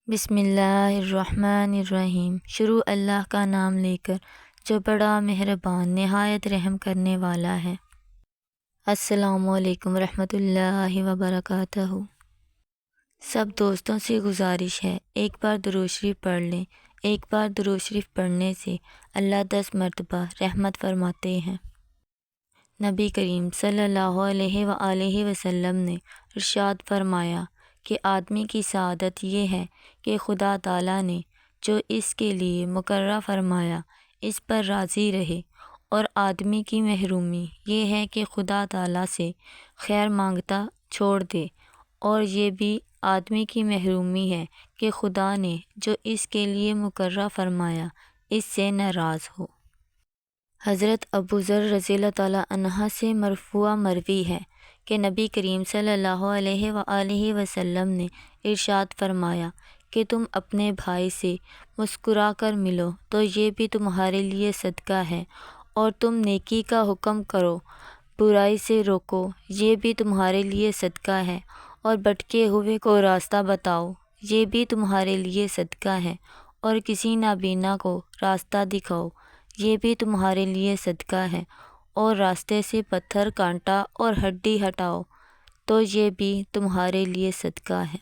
بسم اللہ الرحمن الرحیم۔ شروع اللہ کا نام لے کر جو بڑا مہربان نہایت رحم کرنے والا ہے۔ السلام علیکم ورحمۃ اللہ وبرکاتہ۔ سب دوستوں سے گزارش ہے ایک بار درود شریف پڑھ لیں۔ ایک بار درود شریف پڑھنے سے اللہ 10 مرتبہ رحمت فرماتے ہیں۔ نبی کریم صلی اللہ علیہ وآلہ وسلم نے ارشاد فرمایا کہ آدمی کی سعادت یہ ہے کہ خدا تعالیٰ نے جو اس کے لیے مقررہ فرمایا اس پر راضی رہے، اور آدمی کی محرومی یہ ہے کہ خدا تعالیٰ سے خیر مانگتا چھوڑ دے، اور یہ بھی آدمی کی محرومی ہے کہ خدا نے جو اس کے لیے مقررہ فرمایا اس سے ناراض ہو۔ حضرت ابو ذر رضی اللہ تعالیٰ عنہ سے مرفوع مروی ہے کہ نبی کریم صلی اللہ علیہ وآلہ وسلم نے ارشاد فرمایا کہ تم اپنے بھائی سے مسکرا کر ملو تو یہ بھی تمہارے لیے صدقہ ہے، اور تم نیکی کا حکم کرو، برائی سے روکو، یہ بھی تمہارے لیے صدقہ ہے، اور بھٹکے ہوئے کو راستہ بتاؤ، یہ بھی تمہارے لیے صدقہ ہے، اور کسی نابینا کو راستہ دکھاؤ، یہ بھی تمہارے لیے صدقہ ہے، اور راستے سے پتھر کانٹا اور ہڈی ہٹاؤ تو یہ بھی تمہارے لیے صدقہ ہے۔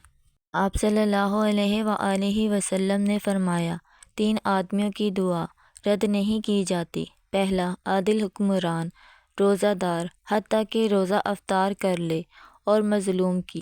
آپ صلی اللہ علیہ وآلہ وسلم نے فرمایا 3 آدمیوں کی دعا رد نہیں کی جاتی۔ پہلا، عادل حکمران، روزہ دار حتیٰ کہ روزہ افطار کر لے اور مظلوم کی